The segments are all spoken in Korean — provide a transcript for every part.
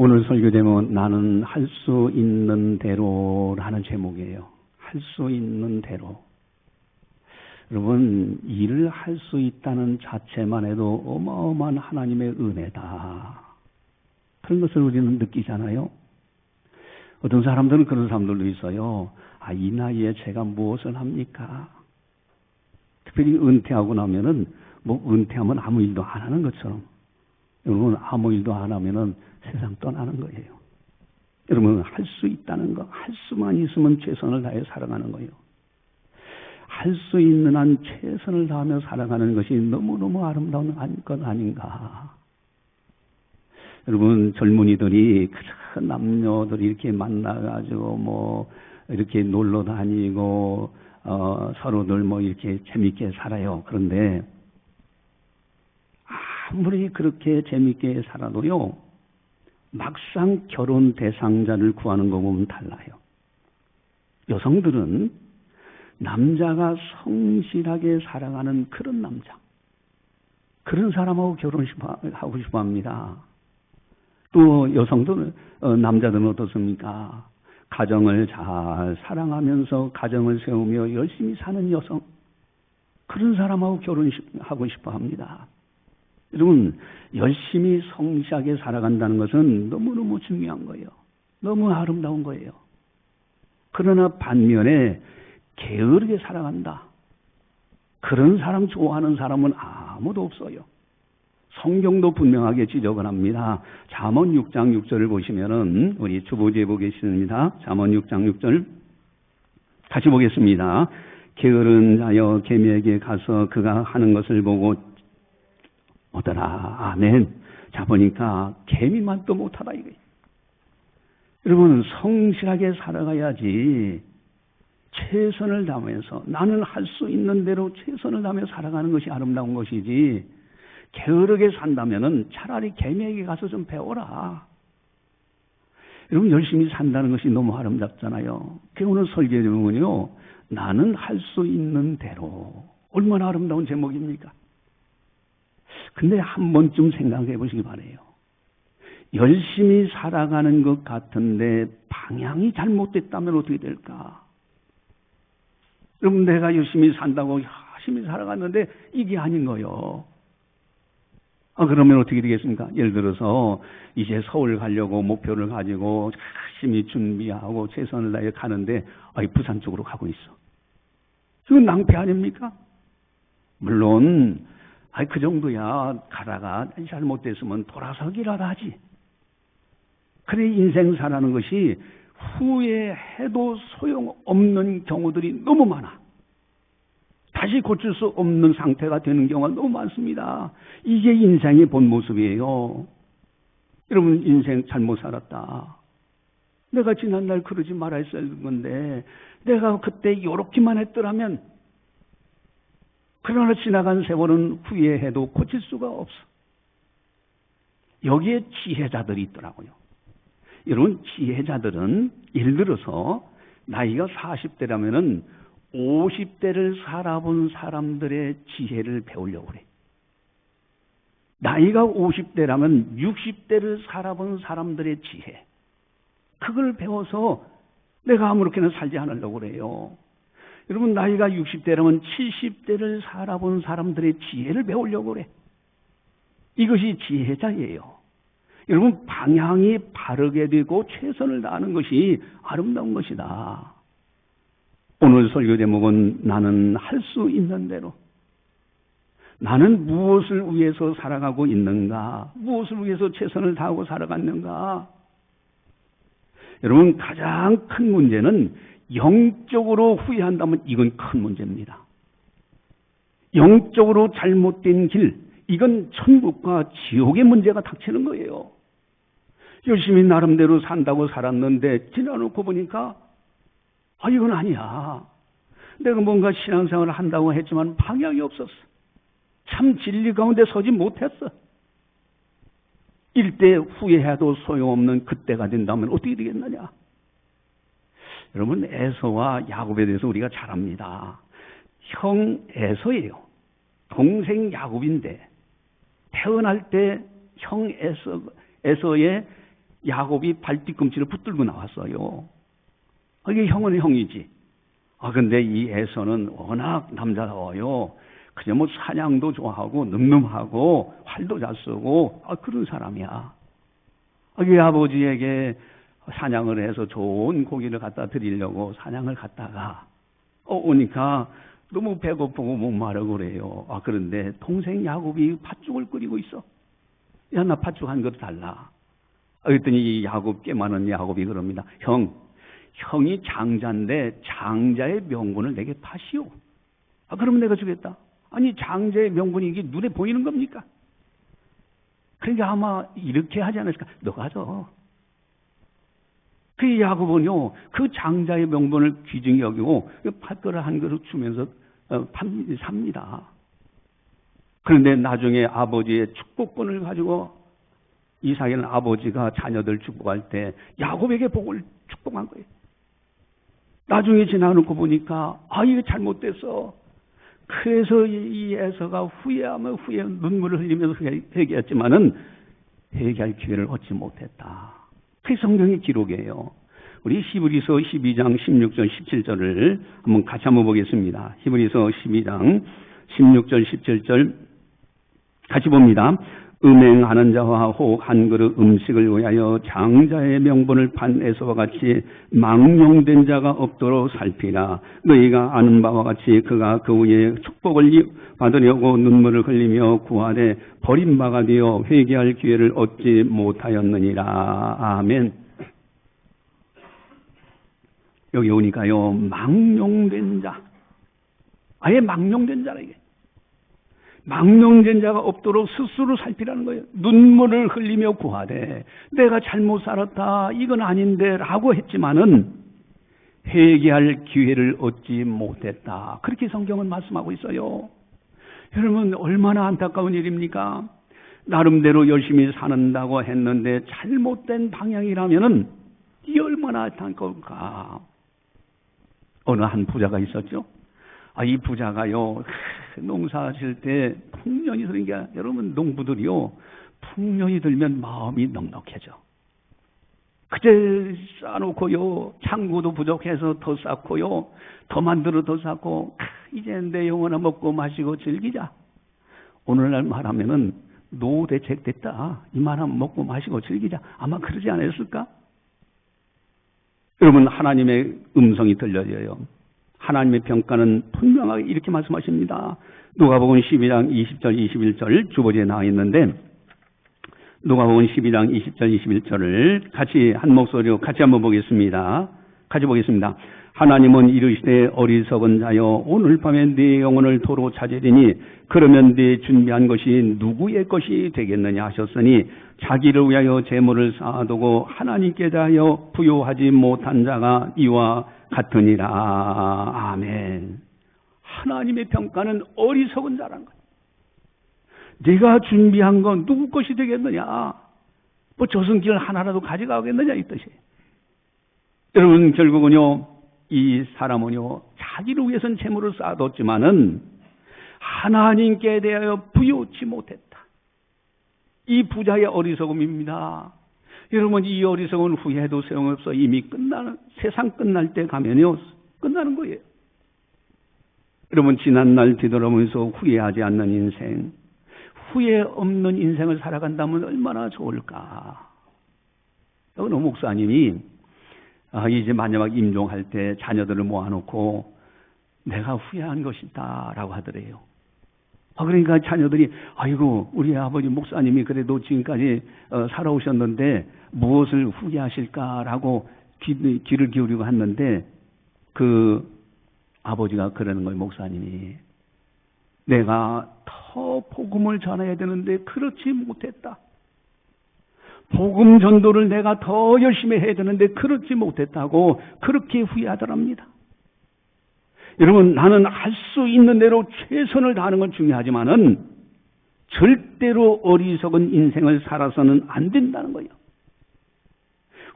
오늘 설교 제목은 나는 할 수 있는 대로라는 제목이에요. 할 수 있는 대로. 여러분, 일을 할 수 있다는 자체만 해도 어마어마한 하나님의 은혜다. 그런 것을 우리는 느끼잖아요. 어떤 사람들은 그런 사람들도 있어요. 이 나이에 제가 무엇을 합니까? 특별히 은퇴하고 나면은 은퇴하면 아무 일도 안 하는 것처럼. 여러분, 아무 일도 안 하면은 세상 떠나는 거예요. 여러분, 할 수 있다는 거, 할 수만 있으면 최선을 다해 살아가는 거예요. 할 수 있는 한 최선을 다하며 살아가는 것이 너무너무 아름다운 것 아닌가. 여러분, 젊은이들이, 그 남녀들이 이렇게 만나가지고 이렇게 놀러 다니고, 서로들 이렇게 재밌게 살아요. 그런데, 아무리 그렇게 재밌게 살아도요, 막상 결혼 대상자를 구하는 거 보면 달라요. 여성들은 남자가 성실하게 살아가는 그런 남자, 그런 사람하고 결혼하고 싶어 합니다. 또 여성들은, 남자들은 어떻습니까? 가정을 잘 사랑하면서 가정을 세우며 열심히 사는 여성, 그런 사람하고 결혼하고 싶어 합니다. 여러분, 열심히 성실하게 살아간다는 것은 너무너무 중요한 거예요. 너무 아름다운 거예요. 그러나 반면에 게으르게 살아간다. 그런 사람 좋아하는 사람은 아무도 없어요. 성경도 분명하게 지적을 합니다. 잠언 6장 6절을 보시면은 우리 주보지에 보겠습니다. 잠언 6장 6절 다시 보겠습니다. 게으른 자여 개미에게 가서 그가 하는 것을 보고 오더라. 아멘. 자, 보니까 개미만 또 못하다 이거예요. 여러분, 성실하게 살아가야지. 최선을 다하면서 나는 할 수 있는 대로 최선을 다하며 살아가는 것이 아름다운 것이지, 게으르게 산다면은 차라리 개미에게 가서 좀 배워라. 여러분, 열심히 산다는 것이 너무 아름답잖아요. 그 오늘 설교 제목은요, 나는 할 수 있는 대로. 얼마나 아름다운 제목입니까? 근데 한 번쯤 생각해 보시기 바라요. 열심히 살아가는 것 같은데 방향이 잘못됐다면 어떻게 될까? 여러분, 내가 열심히 산다고 열심히 살아갔는데 이게 아닌 거예요. 그러면 어떻게 되겠습니까? 예를 들어서 이제 서울 가려고 목표를 가지고 열심히 준비하고 최선을 다해 가는데 부산 쪽으로 가고 있어. 이건 낭패 아닙니까? 물론 그 정도야 가다가 잘못됐으면 돌아서기라도 하지. 그래, 인생 사라는 것이 후회해도 소용없는 경우들이 너무 많아. 다시 고칠 수 없는 상태가 되는 경우가 너무 많습니다. 이게 인생의 본 모습이에요. 여러분, 인생 잘못 살았다. 내가 지난날 그러지 말았어야 할 건데, 내가 그때 이렇게만 했더라면, 그러나 지나간 세월은 후회해도 고칠 수가 없어. 여기에 지혜자들이 있더라고요. 여러분, 지혜자들은 예를 들어서 나이가 40대라면은 50대를 살아본 사람들의 지혜를 배우려고 그래. 나이가 50대라면 60대를 살아본 사람들의 지혜. 그걸 배워서 내가 아무렇게나 살지 않으려고 그래요. 여러분, 나이가 60대라면 70대를 살아본 사람들의 지혜를 배우려고 그래. 이것이 지혜자예요. 여러분, 방향이 바르게 되고 최선을 다하는 것이 아름다운 것이다. 오늘 설교 제목은 나는 할 수 있는 대로. 나는 무엇을 위해서 살아가고 있는가? 무엇을 위해서 최선을 다하고 살아갔는가? 여러분, 가장 큰 문제는 영적으로 후회한다면 이건 큰 문제입니다. 영적으로 잘못된 길, 이건 천국과 지옥의 문제가 닥치는 거예요. 열심히 나름대로 산다고 살았는데 지나놓고 보니까 이건 아니야. 내가 뭔가 신앙생활을 한다고 했지만 방향이 없었어. 참 진리 가운데 서지 못했어. 이때 후회해도 소용없는 그때가 된다면 어떻게 되겠느냐? 여러분, 에서와 야곱에 대해서 우리가 잘 압니다. 형 에서예요. 동생 야곱인데 태어날 때 형 에서의 야곱이 발 뒤꿈치를 붙들고 나왔어요. 이게 형은 형이지. 근데 이 에서는 워낙 남자다워요. 그냥 뭐 사냥도 좋아하고 늠름하고 활도 잘 쓰고 그런 사람이야. 이 아버지에게 사냥을 해서 좋은 고기를 갖다 드리려고 사냥을 갔다가 오니까 너무 배고프고 목마르고 그래요. 그런데 동생 야곱이 팥죽을 끓이고 있어. 야, 나 팥죽 한 그릇 달라. 그랬더니 이 야곱, 꽤 많은 야곱이 그럽니다. 형이 장자인데 장자의 명분을 내게 파시오. 그러면 내가 주겠다. 아니, 장자의 명분이 이게 눈에 보이는 겁니까? 그러니까 아마 이렇게 하지 않았을까? 너가 줘. 그 야곱은요, 그 장자의 명분을 귀중히 여기고 팥그릇 한 그릇 주면서 삽니다. 그런데 나중에 아버지의 축복권을 가지고 이삭에는 아버지가 자녀들 축복할 때 야곱에게 복을 축복한 거예요. 나중에 지나놓고 보니까 이게 잘못됐어. 그래서 이 에서가 후회하며 눈물을 흘리면서 회개했지만은 회개할 기회를 얻지 못했다. 그 성경의 기록이에요. 우리 히브리서 12장 16절 17절을 한번 같이 한번 보겠습니다. 히브리서 12장 16절 17절 같이 봅니다. 음행하는 자와 혹 한 그릇 음식을 위하여 장자의 명분을 판 에서와 같이 망령된 자가 없도록 살피라. 너희가 아는 바와 같이 그가 그 후에 축복을 받으려고 눈물을 흘리며 구하되 버림바가 되어 회개할 기회를 얻지 못하였느니라. 아멘. 여기 오니까요, 망령된 자, 아예 망령된 자라. 이게 망령된 자가 없도록 스스로 살피라는 거예요. 눈물을 흘리며 구하되 내가 잘못 살았다, 이건 아닌데 라고 했지만은 회개할 기회를 얻지 못했다. 그렇게 성경은 말씀하고 있어요. 여러분, 얼마나 안타까운 일입니까? 나름대로 열심히 사는다고 했는데 잘못된 방향이라면은 이 얼마나 안타까울까. 어느 한 부자가 있었죠. 이 부자가요, 농사 질 때 풍년이 들으니까, 여러분, 농부들이요, 풍년이 들면 마음이 넉넉해져. 그제 쌓아놓고요, 창고도 부족해서 더 쌓고요, 더 만들어 더 쌓고, 이제 내 영혼아 먹고 마시고 즐기자. 오늘날 말하면은 노대책 됐다. 이 말하면 먹고 마시고 즐기자. 아마 그러지 않았을까? 여러분, 하나님의 음성이 들려져요. 하나님의 평가는 분명하게 이렇게 말씀하십니다. 누가복음 12장 20절 21절 주보지에 나와 있는데, 누가복음 12장 20절 21절을 같이 한 목소리로 같이 한번 보겠습니다. 같이 보겠습니다. 하나님은 이르시되 어리석은 자여, 오늘 밤에 네 영혼을 도로 찾으리니 그러면 네 준비한 것이 누구의 것이 되겠느냐 하셨으니 자기를 위하여 재물을 쌓아두고 하나님께 대하여 부요하지 못한 자가 이와 같으니라. 아멘. 하나님의 평가는 어리석은 자라는 거예요. 네가 준비한 건 누구 것이 되겠느냐? 뭐 저승길 하나라도 가져가겠느냐 이 뜻이에요. 여러분, 결국은요, 이 사람은요, 자기를 위해서는 재물을 쌓아뒀지만은 하나님께 대하여 부요치 못했다. 이 부자의 어리석음입니다. 여러분, 이 어리석은 후회해도 소용없어. 이미 세상 끝날 때 가면요, 끝나는 거예요. 여러분, 지난날 뒤돌아보면서 후회하지 않는 인생, 후회 없는 인생을 살아간다면 얼마나 좋을까. 어느 목사님이 이제 마지막 임종할 때 자녀들을 모아놓고 내가 후회한 것이다 라고 하더래요. 그러니까 자녀들이 아이고, 우리 아버지 목사님이 그래도 지금까지 살아오셨는데 무엇을 후회하실까라고 귀를 기울이고 했는데, 그 아버지가 그러는 거예요. 목사님이, 내가 더 복음을 전해야 되는데 그렇지 못했다. 복음 전도를 내가 더 열심히 해야 되는데 그렇지 못했다고 그렇게 후회하더랍니다. 여러분, 나는 할 수 있는 대로 최선을 다하는 건 중요하지만은 절대로 어리석은 인생을 살아서는 안 된다는 거예요.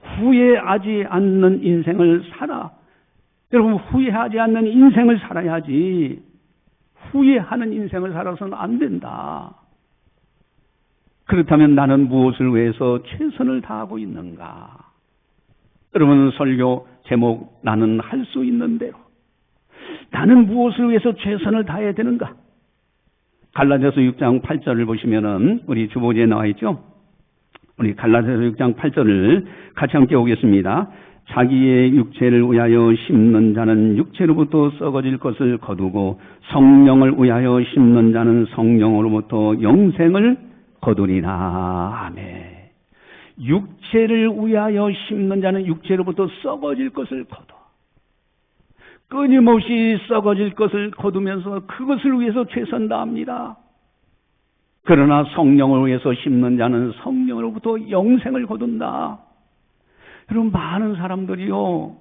후회하지 않는 인생을 살아. 여러분, 후회하지 않는 인생을 살아야지. 후회하는 인생을 살아서는 안 된다. 그렇다면 나는 무엇을 위해서 최선을 다하고 있는가? 여러분, 설교 제목, 나는 할 수 있는 대로. 나는 무엇을 위해서 최선을 다해야 되는가? 갈라디아서 6장 8절을 보시면은 우리 주보지에 나와 있죠? 우리 갈라디아서 6장 8절을 같이 함께 보겠습니다. 자기의 육체를 위하여 심는 자는 육체로부터 썩어질 것을 거두고 성령을 위하여 심는 자는 성령으로부터 영생을 거두리라. 아멘. 육체를 위하여 심는 자는 육체로부터 썩어질 것을 거둬. 끊임없이 썩어질 것을 거두면서 그것을 위해서 최선 다합니다. 그러나 성령을 위해서 심는 자는 성령으로부터 영생을 거둔다. 여러분, 많은 사람들이요,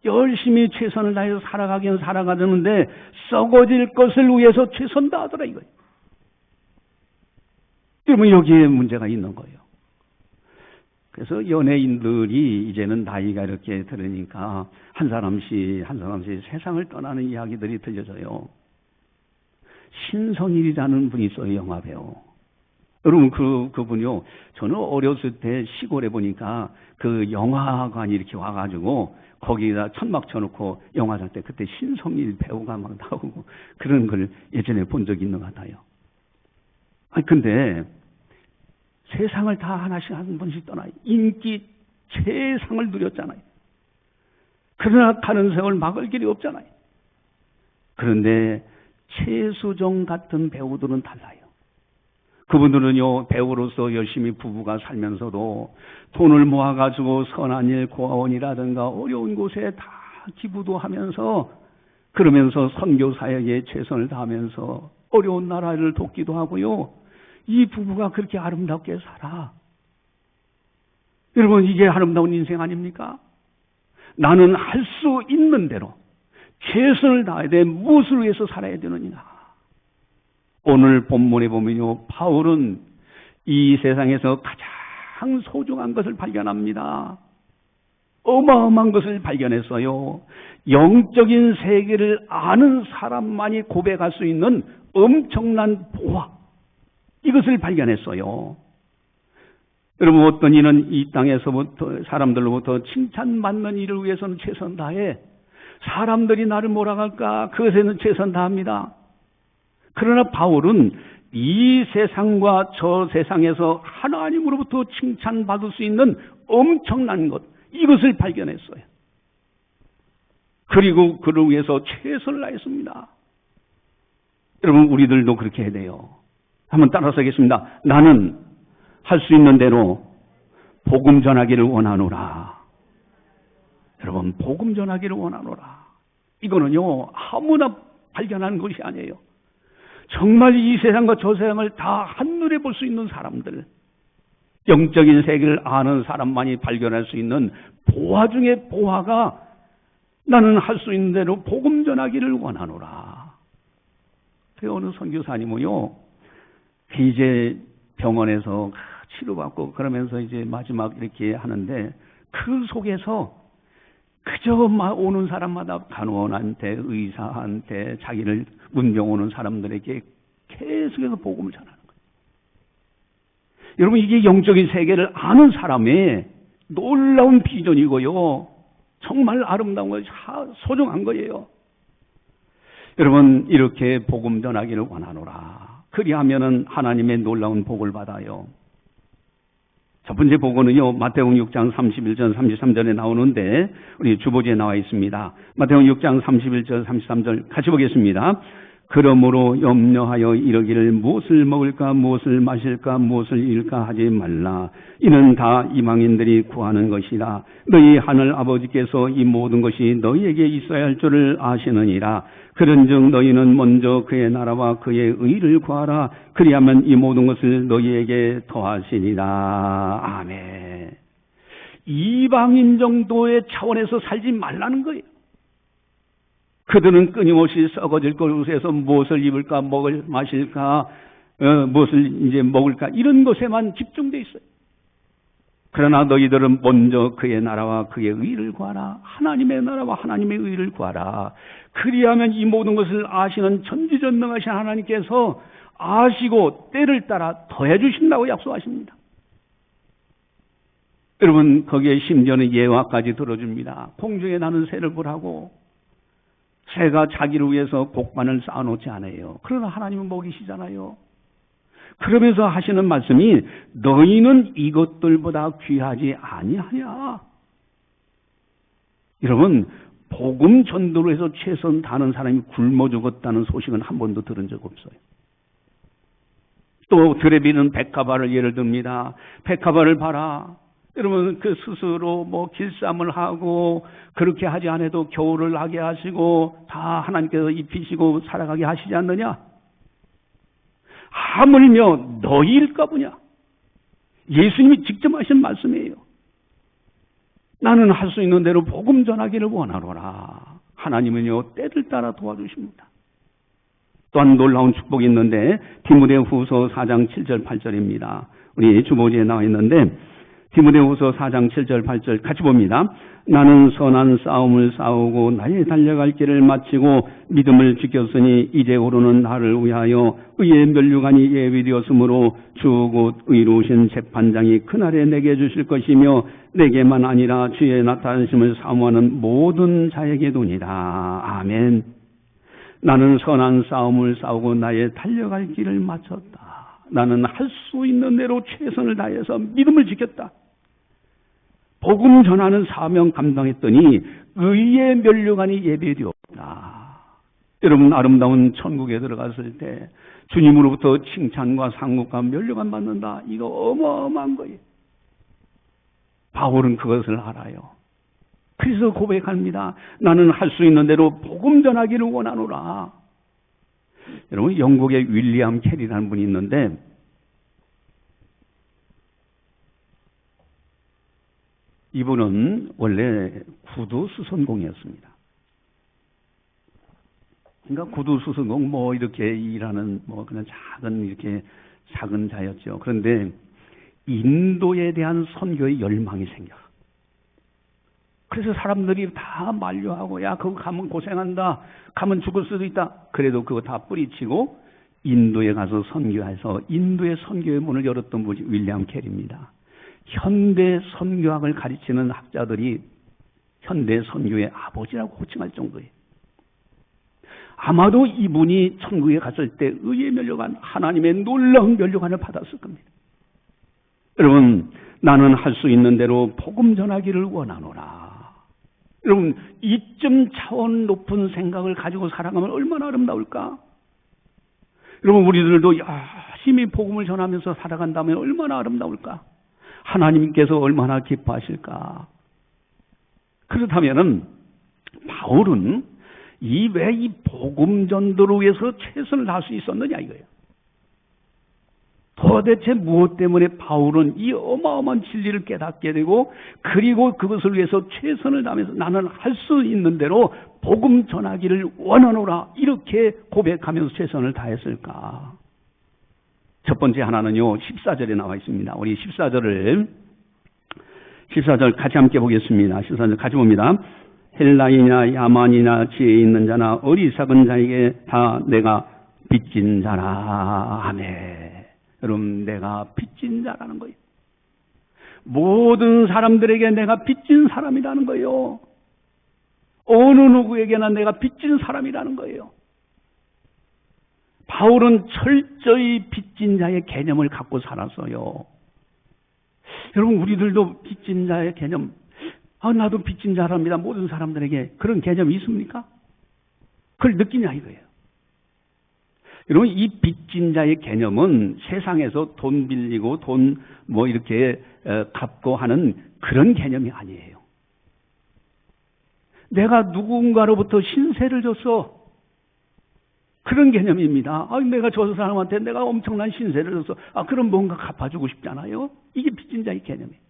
열심히 최선을 다해서 살아가긴 살아가는데 썩어질 것을 위해서 최선 다하더라 이거예요. 여러분, 여기에 문제가 있는 거예요. 그래서 연예인들이 이제는 나이가 이렇게 들으니까 한 사람씩 세상을 떠나는 이야기들이 들려져요. 신성일이라는 분이 있어요, 영화배우. 여러분, 그분이요, 저는 어렸을 때 시골에 보니까 그 영화관이 이렇게 와가지고 거기다 천막 쳐놓고 영화 잘 때 그때 신성일 배우가 막 나오고 그런 걸 예전에 본 적이 있는 것 같아요. 아니, 근데 세상을 다 하나씩 한 번씩 떠나요. 인기 최상을 누렸잖아요. 그러나 가는 세월 막을 길이 없잖아요. 그런데 최수종 같은 배우들은 달라요. 그분들은요, 배우로서 열심히 부부가 살면서도 돈을 모아가지고 선한 일, 고아원이라든가 어려운 곳에 다 기부도 하면서, 그러면서 선교 사역에 최선을 다하면서 어려운 나라를 돕기도 하고요. 이 부부가 그렇게 아름답게 살아. 여러분, 이게 아름다운 인생 아닙니까? 나는 할 수 있는 대로 최선을 다해야 돼. 무엇을 위해서 살아야 되느냐? 오늘 본문에 보면요, 바울은 이 세상에서 가장 소중한 것을 발견합니다. 어마어마한 것을 발견했어요. 영적인 세계를 아는 사람만이 고백할 수 있는 엄청난 보화, 이것을 발견했어요. 여러분, 어떤 이는 이 땅에서부터 사람들로부터 칭찬받는 일을 위해서는 최선 다해, 사람들이 나를 몰아갈까 그것에는 최선 다합니다. 그러나 바울은 이 세상과 저 세상에서 하나님으로부터 칭찬받을 수 있는 엄청난 것, 이것을 발견했어요. 그리고 그를 위해서 최선을 다했습니다. 여러분, 우리들도 그렇게 해야 돼요. 한번 따라서 하겠습니다. 나는 할 수 있는 대로 복음 전하기를 원하노라. 여러분, 복음 전하기를 원하노라. 이거는요, 아무나 발견하는 것이 아니에요. 정말 이 세상과 저 세상을 다 한눈에 볼 수 있는 사람들, 영적인 세계를 아는 사람만이 발견할 수 있는 보화 중에 보화가 나는 할 수 있는 대로 복음 전하기를 원하노라. 그 어느 선교사님은요, 이제 병원에서 치료받고 그러면서 이제 마지막 이렇게 하는데 그 속에서 그저 오는 사람마다 간호원한테, 의사한테, 자기를 문병 오는 사람들에게 계속해서 복음을 전하는 거예요. 여러분, 이게 영적인 세계를 아는 사람의 놀라운 비전이고요. 정말 아름다운 것이 소중한 거예요. 여러분, 이렇게 복음 전하기를 원하노라. 그리하면은 하나님의 놀라운 복을 받아요. 첫 번째 복음은요, 마태복음 6장 31절 33절에 나오는데 우리 주보지에 나와 있습니다. 마태복음 6장 31절 33절 같이 보겠습니다. 그러므로 염려하여 이르기를 무엇을 먹을까 무엇을 마실까 무엇을 입을까 하지 말라. 이는 다 이방인들이 구하는 것이라. 너희 하늘 아버지께서 이 모든 것이 너희에게 있어야 할 줄을 아시느니라. 그런즉 너희는 먼저 그의 나라와 그의 의를 구하라. 그리하면 이 모든 것을 너희에게 더하시리라. 아멘. 이방인 정도의 차원에서 살지 말라는 거예요. 그들은 끊임없이 썩어질 것에서 무엇을 입을까, 마실까, 무엇을 이제 먹을까, 이런 것에만 집중되어 있어요. 그러나 너희들은 먼저 그의 나라와 그의 의를 구하라. 하나님의 나라와 하나님의 의를 구하라. 그리하면 이 모든 것을 아시는 전지전능하신 하나님께서 아시고 때를 따라 더해 주신다고 약속하십니다. 여러분, 거기에 심지어는 예화까지 들어줍니다. 공중에 나는 새를 보라고. 새가 자기를 위해서 곡간을 쌓아놓지 않아요. 그러나 하나님은 먹이시잖아요. 그러면서 하시는 말씀이 너희는 이것들보다 귀하지 아니하냐. 여러분, 복음 전도로 해서 최선 다하는 사람이 굶어 죽었다는 소식은 한 번도 들은 적 없어요. 또 드레비는 백합화를 예를 듭니다. 백합화를 봐라. 여러분, 그 스스로 길쌈을 하고 그렇게 하지 않아도 겨울을 나게 하시고 다 하나님께서 입히시고 살아가게 하시지 않느냐? 하물며 너희일까 보냐? 예수님이 직접 하신 말씀이에요. 나는 할 수 있는 대로 복음 전하기를 원하노라. 하나님은요, 때를 따라 도와주십니다. 또한 놀라운 축복이 있는데 디모데후서 4장 7절 8절입니다. 우리 주보지에 나와 있는데 디모데후서 4장 7절 8절 같이 봅니다. 나는 선한 싸움을 싸우고 나의 달려갈 길을 마치고 믿음을 지켰으니 이제 오르는 날을 위하여 의의 면류관이 예비되었으므로 주 곧 의로우신 재판장이 그날에 내게 주실 것이며 내게만 아니라 주의 나타나심을 사모하는 모든 자에게도니라. 아멘. 나는 선한 싸움을 싸우고 나의 달려갈 길을 마쳤다. 나는 할 수 있는 대로 최선을 다해서 믿음을 지켰다. 복음 전하는 사명 감당했더니 의의 면류관이 예배되었다. 여러분, 아름다운 천국에 들어갔을 때 주님으로부터 칭찬과 상급과 면류관 받는다. 이거 어마어마한 거예요. 바울은 그것을 알아요. 그래서 고백합니다. 나는 할 수 있는 대로 복음 전하기를 원하노라. 여러분, 영국의 윌리엄 캐리라는 분이 있는데 이분은 원래 구두 수선공이었습니다. 그러니까 구두 수선공 이렇게 일하는 그냥 작은 자였죠. 그런데 인도에 대한 선교의 열망이 생겨. 그래서 사람들이 다 만류하고 야, 그거 가면 고생한다. 가면 죽을 수도 있다. 그래도 그거 다 뿌리치고 인도에 가서 선교해서 인도의 선교의 문을 열었던 분이 윌리엄 캐리입니다. 현대 선교학을 가르치는 학자들이 현대 선교의 아버지라고 호칭할 정도예요. 아마도 이분이 천국에 갔을 때 의의 면류관, 하나님의 놀라운 면류관을 받았을 겁니다. 여러분, 나는 할 수 있는 대로 복음 전하기를 원하노라. 여러분, 이점 차원 높은 생각을 가지고 살아가면 얼마나 아름다울까? 여러분, 우리들도 열심히 복음을 전하면서 살아간다면 얼마나 아름다울까? 하나님께서 얼마나 기뻐하실까? 그렇다면은 바울은 왜 이 복음 전도를 위해서 최선을 다할 수 있었느냐 이거예요. 도대체 무엇 때문에 바울은 이 어마어마한 진리를 깨닫게 되고 그리고 그것을 위해서 최선을 다하면서 나는 할 수 있는 대로 복음 전하기를 원하노라 이렇게 고백하면서 최선을 다했을까? 첫 번째 하나는요, 14절에 나와 있습니다. 우리 14절 같이 함께 보겠습니다. 14절 같이 봅니다. 헬라이나 야만이나 지혜 있는 자나 어리석은 자에게 다 내가 빚진 자라. 아멘. 여러분, 내가 빚진 자라는 거예요. 모든 사람들에게 내가 빚진 사람이라는 거예요. 어느 누구에게나 내가 빚진 사람이라는 거예요. 바울은 철저히 빚진 자의 개념을 갖고 살았어요. 여러분, 우리들도 빚진 자의 개념, 나도 빚진 자랍니다. 모든 사람들에게 그런 개념이 있습니까? 그걸 느끼냐 이거예요. 여러분, 이 빚진 자의 개념은 세상에서 돈 빌리고 돈 이렇게 갚고 하는 그런 개념이 아니에요. 내가 누군가로부터 신세를 줬어. 그런 개념입니다. 내가 저 사람한테 내가 엄청난 신세를 줬어. 그럼 뭔가 갚아주고 싶잖아요. 이게 빚진 자의 개념이에요.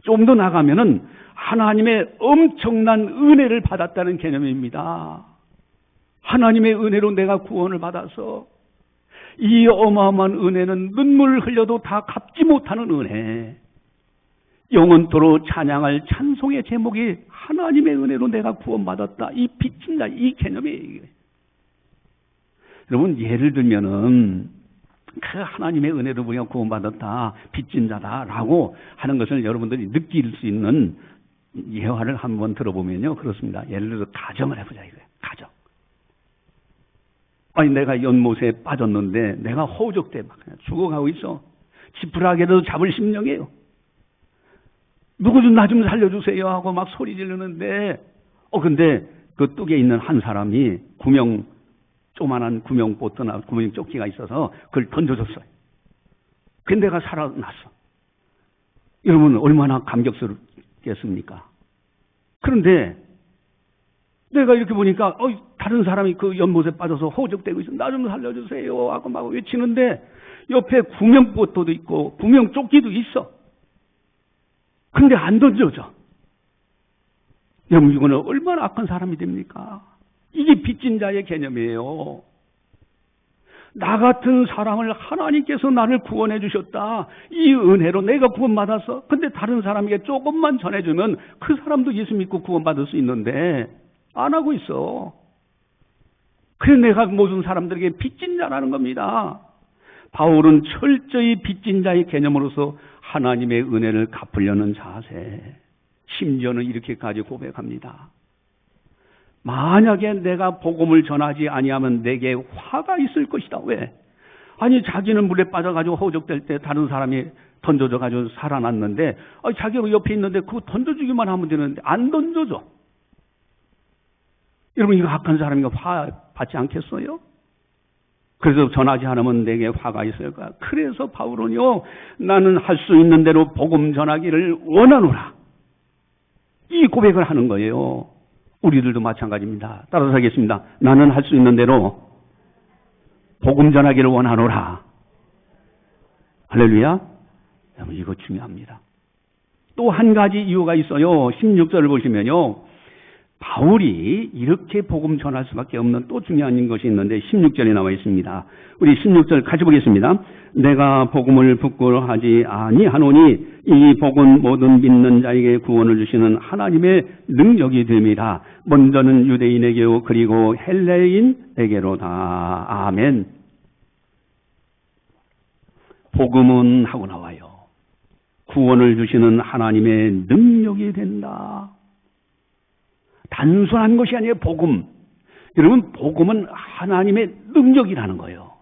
좀 더 나가면은 하나님의 엄청난 은혜를 받았다는 개념입니다. 하나님의 은혜로 내가 구원을 받아서 이 어마어마한 은혜는 눈물을 흘려도 다 갚지 못하는 은혜. 영원토록 찬양할 찬송의 제목이 하나님의 은혜로 내가 구원받았다. 이 빚진 자, 이 개념이에요. 여러분, 예를 들면은 그 하나님의 은혜로 우리가 구원받았다, 빚진 자다라고 하는 것을 여러분들이 느낄 수 있는 예화를 한번 들어보면요, 그렇습니다. 예를 들어서 가정을 해보자 이거예요. 가정. 아니, 내가 연못에 빠졌는데 내가 허우적대 막 그냥 죽어가고 있어. 지푸라기라도 잡을 심령이에요. 누구 좀 나 좀 살려주세요 하고 막 소리 지르는데, 근데 그 뚝에 있는 한 사람이 조만한 구명보트나 구명조끼가 있어서 그걸 던져줬어요. 근데 내가 살아났어. 여러분, 얼마나 감격스럽겠습니까? 그런데 내가 이렇게 보니까 다른 사람이 그 연못에 빠져서 허우적대고 있어. 나 좀 살려주세요 하고 막 외치는데 옆에 구명보트도 있고 구명조끼도 있어. 근데 안 던져져. 여러분, 이거는 얼마나 악한 사람이 됩니까? 이게 빚진 자의 개념이에요. 나 같은 사람을 하나님께서 나를 구원해 주셨다. 이 은혜로 내가 구원받았어. 근데 다른 사람에게 조금만 전해주면 그 사람도 예수 믿고 구원받을 수 있는데 안 하고 있어. 그래서 내가 모든 사람들에게 빚진 자라는 겁니다. 바울은 철저히 빚진 자의 개념으로서 하나님의 은혜를 갚으려는 자세, 심지어는 이렇게까지 고백합니다. 만약에 내가 복음을 전하지 아니하면 내게 화가 있을 것이다. 왜? 아니, 자기는 물에 빠져가지고 허우적될 때 다른 사람이 던져줘가지고 살아났는데, 자기가 옆에 있는데 그거 던져주기만 하면 되는데 안 던져줘. 여러분, 이거 악한 사람이 화 받지 않겠어요? 그래서 전하지 않으면 내게 화가 있을 거야. 그래서 바울은요, 나는 할 수 있는 대로 복음 전하기를 원하노라. 이 고백을 하는 거예요. 우리들도 마찬가지입니다. 따라서 하겠습니다. 나는 할 수 있는 대로 복음 전하기를 원하노라. 할렐루야. 여러분, 이거 중요합니다. 또 한 가지 이유가 있어요. 16절을 보시면요, 바울이 이렇게 복음 전할 수밖에 없는 또 중요한 것이 있는데 16절에 나와 있습니다. 우리 16절 같이 보겠습니다. 내가 복음을 부끄러워하지 아니하노니 이 복은 모든 믿는 자에게 구원을 주시는 하나님의 능력이 됩니다. 먼저는 유대인에게요 그리고 헬레인에게로다. 아멘. 복음은 하고 나와요. 구원을 주시는 하나님의 능력이 된다. 단순한 것이 아니에요. 복음. 여러분, 복음은 하나님의 능력이라는 거예요.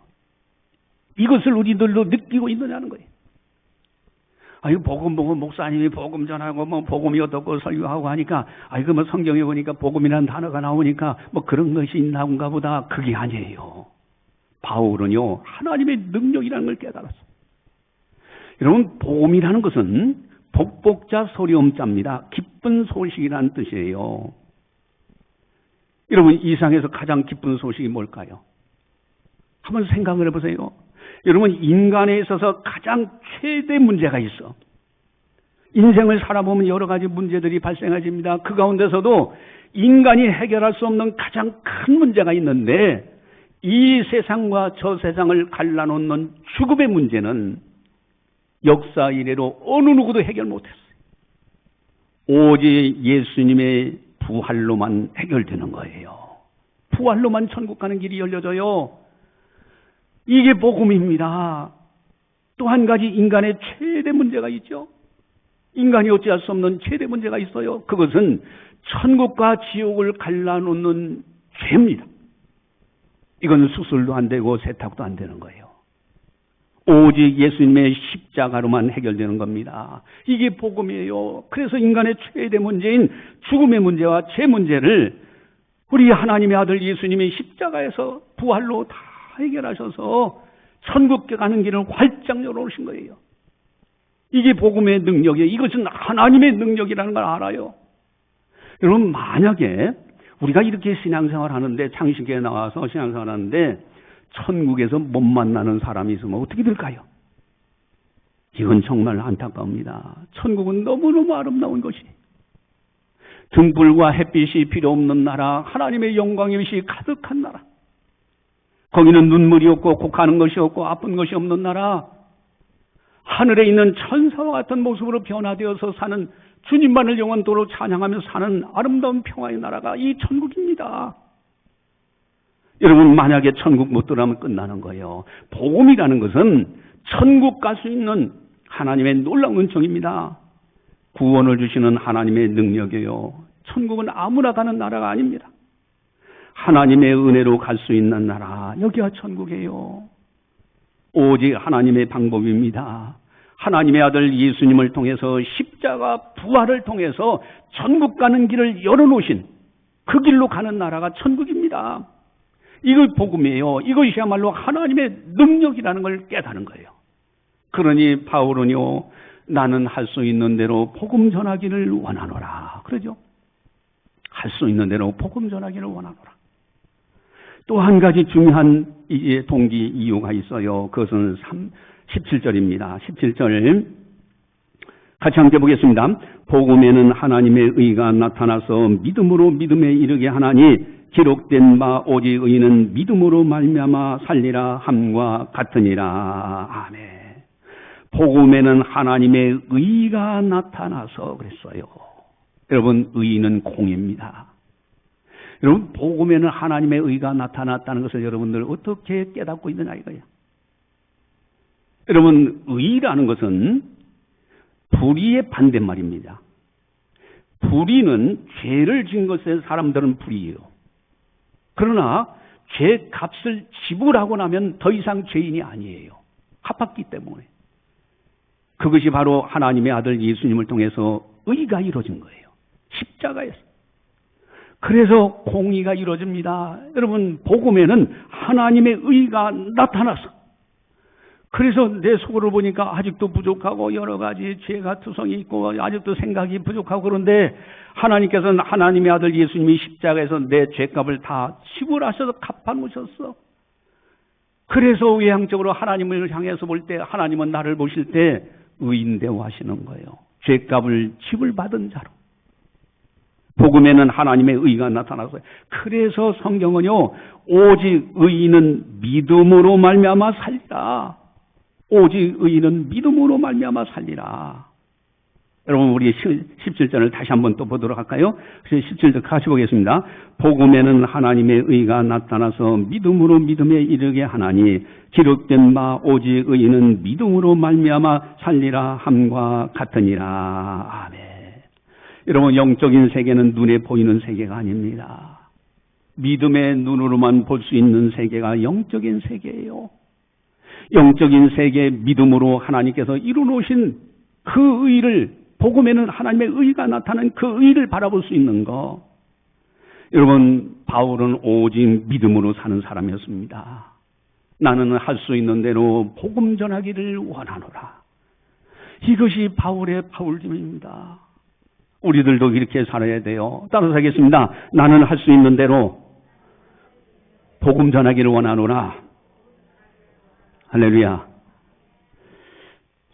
이것을 우리들도 느끼고 있느냐는 거예요. 이거 복음 목사님이 복음 전하고 복음이 어떻고 설교하고 하니까 이거 성경에 보니까 복음이라는 단어가 나오니까 그런 것이 있나본가 보다. 그게 아니에요. 바울은요, 하나님의 능력이라는 걸 깨달았어요. 여러분, 복음이라는 것은 복복자 소리엄자입니다. 기쁜 소식이라는 뜻이에요. 여러분, 이 세상에서 가장 기쁜 소식이 뭘까요? 한번 생각을 해보세요. 여러분, 인간에 있어서 가장 최대 문제가 있어. 인생을 살아보면 여러 가지 문제들이 발생하집니다. 그 가운데서도 인간이 해결할 수 없는 가장 큰 문제가 있는데, 이 세상과 저 세상을 갈라놓는 죽음의 문제는 역사 이래로 어느 누구도 해결 못했어요. 오직 예수님의 부활로만 해결되는 거예요. 부활로만 천국 가는 길이 열려져요. 이게 복음입니다. 또 한 가지 인간의 최대 문제가 있죠. 인간이 어찌할 수 없는 최대 문제가 있어요. 그것은 천국과 지옥을 갈라놓는 죄입니다. 이건 수술도 안 되고 세탁도 안 되는 거예요. 오직 예수님의 십자가로만 해결되는 겁니다. 이게 복음이에요. 그래서 인간의 최대 문제인 죽음의 문제와 죄 문제를 우리 하나님의 아들 예수님이 십자가에서 부활로 다 해결하셔서 천국에 가는 길을 활짝 열어오신 거예요. 이게 복음의 능력이에요. 이것은 하나님의 능력이라는 걸 알아요. 여러분, 만약에 우리가 이렇게 신앙생활 하는데, 창식에 나와서 신앙생활 하는데 천국에서 못 만나는 사람이 있으면 어떻게 될까요? 이건 정말 안타까웁니다. 천국은 너무너무 아름다운 것이, 등불과 햇빛이 필요 없는 나라, 하나님의 영광의 빛이 가득한 나라, 거기는 눈물이 없고 곡하는 것이 없고 아픈 것이 없는 나라, 하늘에 있는 천사와 같은 모습으로 변화되어서 사는, 주님만을 영원토록 찬양하며 사는 아름다운 평화의 나라가 이 천국입니다. 여러분, 만약에 천국 못 들어가면 끝나는 거예요. 복음이라는 것은 천국 갈 수 있는 하나님의 놀라운 은총입니다. 구원을 주시는 하나님의 능력이에요. 천국은 아무나 가는 나라가 아닙니다. 하나님의 은혜로 갈 수 있는 나라, 여기가 천국이에요. 오직 하나님의 방법입니다. 하나님의 아들 예수님을 통해서 십자가 부활을 통해서 천국 가는 길을 열어놓으신 그 길로 가는 나라가 천국입니다. 이걸 복음이에요. 이것이야말로 하나님의 능력이라는 걸 깨닫는 거예요. 그러니 바울은요, 나는 할 수 있는 대로 복음 전하기를 원하노라. 그러죠? 할 수 있는 대로 복음 전하기를 원하노라. 또 한 가지 중요한 동기 이유가 있어요. 그것은 17절입니다. 17절 같이 함께 보겠습니다. 복음에는 하나님의 의가 나타나서 믿음으로 믿음에 이르게 하나니 기록된 바 오직 의인은 믿음으로 말미암아 살리라 함과 같으니라. 아멘. 복음에는 하나님의 의가 나타나서 그랬어요. 여러분, 의인은 공입니다. 여러분, 복음에는 하나님의 의가 나타났다는 것을 여러분들 어떻게 깨닫고 있느냐 이거예요. 여러분, 의라는 것은 불의의 반대말입니다. 불의는 죄를 지은 것에 사람들은 불의해요. 그러나 죄 값을 지불하고 나면 더 이상 죄인이 아니에요. 갚았기 때문에. 그것이 바로 하나님의 아들 예수님을 통해서 의가 이루어진 거예요. 십자가에서. 그래서 공의가 이루어집니다. 여러분, 복음에는 하나님의 의가 나타나서, 그래서 내 속으로 보니까 아직도 부족하고 여러 가지 죄가 투성이 있고 아직도 생각이 부족하고, 그런데 하나님께서는 하나님의 아들 예수님이 십자가에서 내 죄값을 다 지불하셔서 갚아놓으셨어. 그래서 외향적으로 하나님을 향해서 볼 때, 하나님은 나를 보실 때 의인되어 하시는 거예요. 죄값을 지불받은 자로. 복음에는 하나님의 의가 나타나서요. 그래서 성경은요, 오직 의인은 믿음으로 말미암아 살리라. 오직 의인은 믿음으로 말미암아 살리라. 여러분, 우리 17절을 다시 한번 또 보도록 할까요? 17절 같이 보겠습니다. 복음에는 하나님의 의가 나타나서 믿음으로 믿음에 이르게 하나니 기록된 바 오직 의인은 믿음으로 말미암아 살리라 함과 같으니라. 아멘. 여러분, 영적인 세계는 눈에 보이는 세계가 아닙니다. 믿음의 눈으로만 볼 수 있는 세계가 영적인 세계예요. 영적인 세계 믿음으로 하나님께서 이루어놓으신 그 의를, 복음에는 하나님의 의가 나타나는 그 의를 바라볼 수 있는 거. 여러분, 바울은 오직 믿음으로 사는 사람이었습니다. 나는 할 수 있는 대로 복음 전하기를 원하노라. 이것이 바울의 바울즘입니다. 우리들도 이렇게 살아야 돼요. 따라서 하겠습니다. 나는 할 수 있는 대로 복음 전하기를 원하노라. 할렐루야.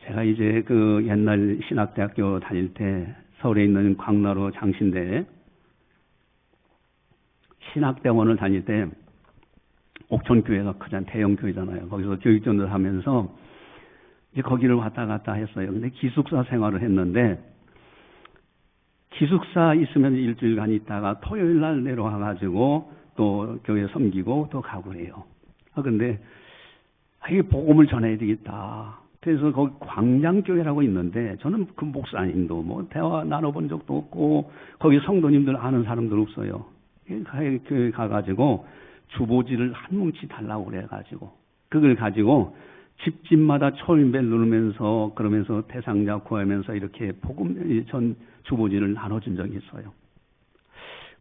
제가 이제 그 옛날 신학대학교 다닐 때 서울에 있는 광나루 장신대에 신학대원을 다닐 때 옥천교회가 크잖아요. 대형 교회잖아요. 거기서 교육전을 하면서 이제 거기를 왔다 갔다 했어요. 근데 기숙사 생활을 했는데, 기숙사 있으면 일주일간 있다가 토요일 날 내려와가지고 또 교회 섬기고 또 가고 해요. 근데 이게 복음을 전해야 되겠다. 그래서 거기 광장교회라고 있는데, 저는 그 목사님도 뭐 대화 나눠본 적도 없고 거기 성도님들 아는 사람들 없어요. 교회 가가지고 주보지를 한 뭉치 달라고 그래가지고 그걸 가지고 집집마다 초인벨 누르면서 그러면서 대상자 구하면서 이렇게 복음 전 주보지를 나눠준 적이 있어요.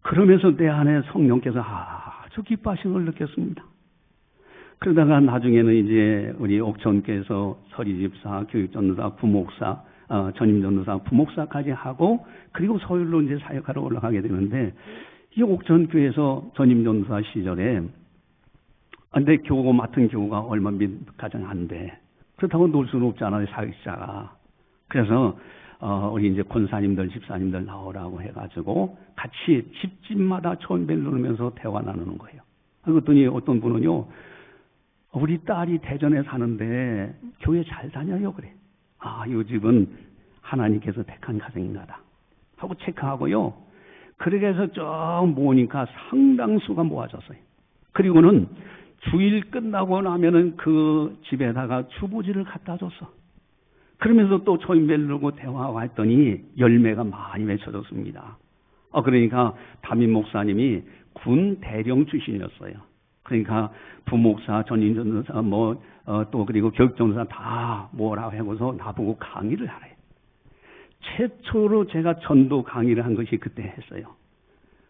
그러면서 내 안에 성령께서 아주 기뻐하신 걸 느꼈습니다. 그러다가 나중에는 이제 우리 옥천교에서 서리집사, 교육전도사, 부목사, 전임전도사, 부목사까지 하고, 그리고 서울로 이제 사역하러 올라가게 되는데, 이 옥천교에서 전임전도사 시절에, 근데 교구 맡은 교구가 얼마 가장 안 돼. 그렇다고 놀 수는 없잖아요, 사역자가. 그래서 우리 이제 권사님들, 집사님들 나오라고 해가지고 같이 집집마다 초인벨 누르면서 대화 나누는 거예요. 그랬더니 어떤 분은요, 우리 딸이 대전에 사는데 교회 잘 다녀요, 그래. 이 집은 하나님께서 택한 가정인가다 하고 체크하고요. 그렇게 해서 쭉 모으니까 상당수가 모아졌어요. 그리고는 주일 끝나고 나면은 그 집에다가 주보지를 갖다 줬어. 그러면서 또 초인벨 누르고 대화하고 했더니 열매가 많이 맺혀졌습니다. 그러니까 담임 목사님이 군 대령 출신이었어요. 그러니까 부목사, 전인전도사, 또 그리고 교육전도사 다 뭐라고 하고서 나보고 강의를 하래. 최초로 제가 전도 강의를 한 것이 그때 했어요.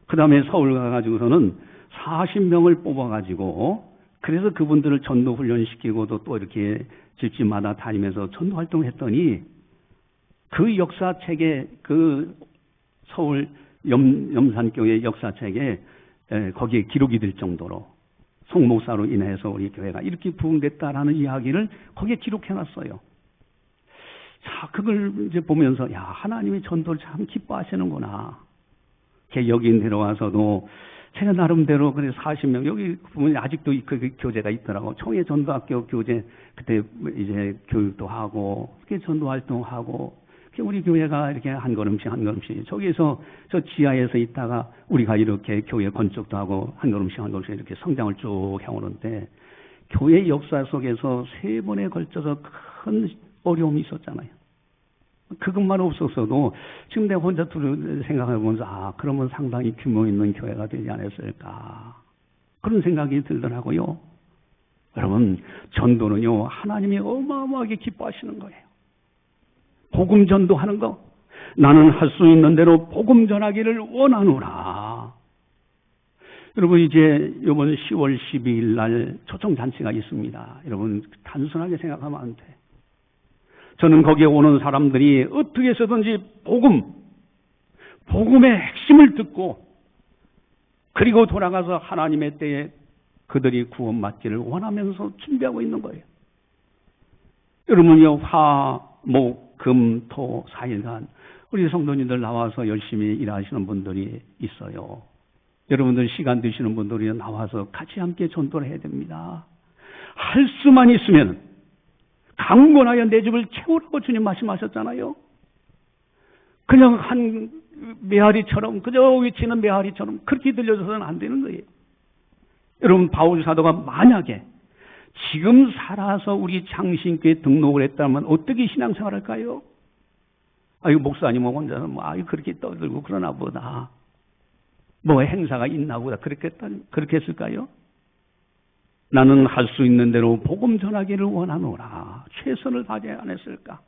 그 다음에 서울 가가지고서는 40명을 뽑아가지고 그래서 그분들을 전도 훈련시키고도 또 이렇게 집집마다 다니면서 전도 활동을 했더니 그 역사책에 그 서울 염산교회 역사책에 거기에 기록이 될 정도로 송목사로 인해서 우리 교회가 이렇게 부흥됐다라는 이야기를 거기에 기록해놨어요. 자, 그걸 이제 보면서 하나님이 전도를 참 기뻐하시는구나. 여기 내려와서도 제가 나름대로 그래 40명 여기 보면 아직도 그 교재가 있더라고. 총회 전도학교 교재 그때 이제 교육도 하고 그렇게 전도 활동하고 우리 교회가 이렇게 한 걸음씩 저기에서 저 지하에서 있다가 우리가 이렇게 교회 건축도 하고 한 걸음씩 이렇게 성장을 쭉 해오는데 교회 역사 속에서 3번에 걸쳐서 큰 어려움이 있었잖아요. 그것만 없었어도 지금 내가 혼자 생각해보면서 그러면 상당히 규모 있는 교회가 되지 않았을까 그런 생각이 들더라고요. 여러분 전도는요 하나님이 어마어마하게 기뻐하시는 거예요. 복음 전도하는 거 나는 할 수 있는 대로 복음 전하기를 원하노라. 여러분 이제 이번 10월 12일 날 초청잔치가 있습니다. 여러분 단순하게 생각하면 안 돼. 저는 거기에 오는 사람들이 어떻게 해서든지 복음의 핵심을 듣고 그리고 돌아가서 하나님의 때에 그들이 구원받기를 원하면서 준비하고 있는 거예요. 여러분요 화, 목, 금, 토 4일간 우리 성도님들 나와서 열심히 일하시는 분들이 있어요. 여러분들 시간 되시는 분들이 나와서 같이 함께 전도를 해야 됩니다. 할 수만 있으면 강권하여 내 집을 채우라고 주님 말씀하셨잖아요. 그냥 한 메아리처럼 그저 위치는 메아리처럼 그렇게 들려줘서는 안 되는 거예요. 여러분 바울 사도가 만약에 지금 살아서 우리 장신교에 등록을 했다면 어떻게 신앙생활 할까요? 목사님은 혼자서 그렇게 떠들고 그러나 보다. 행사가 있나 보다. 그렇게 했을까요? 나는 할 수 있는 대로 복음 전하기를 원하노라. 최선을 다하지 않았을까?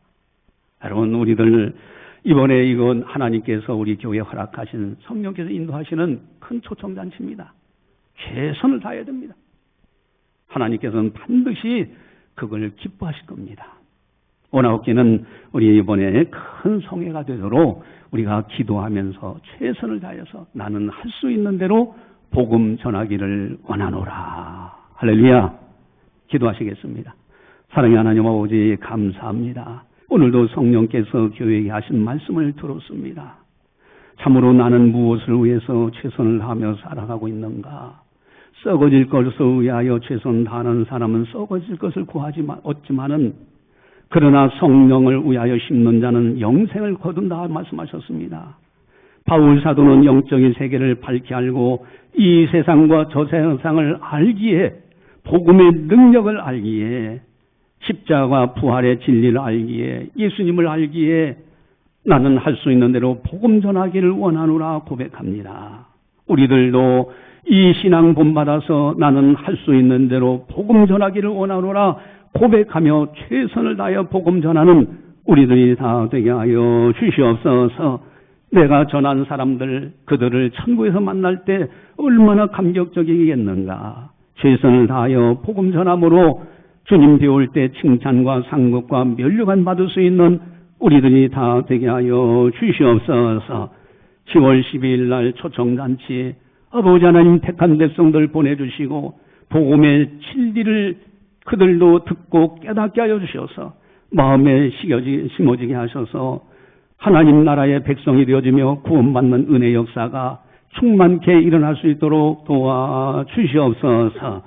여러분, 우리들 이번에 이건 하나님께서 우리 교회에 허락하신 성령께서 인도하시는 큰 초청잔치입니다. 최선을 다해야 됩니다. 하나님께서는 반드시 그걸 기뻐하실 겁니다. 오나옵기는 우리 이번에 큰 성회가 되도록 우리가 기도하면서 최선을 다해서 나는 할 수 있는 대로 복음 전하기를 원하노라. 할렐루야. 기도하시겠습니다. 사랑의 하나님 아버지 감사합니다. 오늘도 성령께서 교회에게 하신 말씀을 들었습니다. 참으로 나는 무엇을 위해서 최선을 다하며 살아가고 있는가? 썩어질 것을 위하여 최선 다하는 사람은 썩어질 것을 얻지만은 그러나 성령을 위하여 심는 자는 영생을 거둔다 말씀하셨습니다. 바울 사도는 영적인 세계를 밝히 알고 이 세상과 저 세상을 알기에 복음의 능력을 알기에 십자가 부활의 진리를 알기에 예수님을 알기에 나는 할 수 있는 대로 복음 전하기를 원하노라 고백합니다. 우리들도 이 신앙 본받아서 나는 할 수 있는 대로 복음 전하기를 원하노라 고백하며 최선을 다하여 복음 전하는 우리들이 다 되게 하여 주시옵소서. 내가 전한 사람들 그들을 천국에서 만날 때 얼마나 감격적이겠는가. 최선을 다하여 복음 전함으로 주님 배울 때 칭찬과 상급과 면류관 받을 수 있는 우리들이 다 되게 하여 주시옵소서. 10월 12일 날 초청잔치 아버지 하나님 택한 백성들 보내주시고 복음의 진리를 그들도 듣고 깨닫게 하여 주셔서 마음에 심어지게 하셔서 하나님 나라의 백성이 되어지며 구원받는 은혜 역사가 충만케 일어날 수 있도록 도와주시옵소서.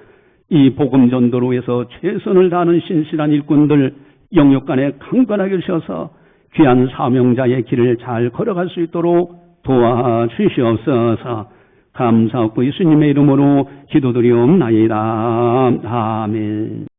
이 복음 전도로 해서 최선을 다하는 신실한 일꾼들 영육간에 강건하게 주셔서 귀한 사명자의 길을 잘 걸어갈 수 있도록 도와주시옵소서. 감사하고 예수님의 이름으로 기도드리옵나이다. 아멘.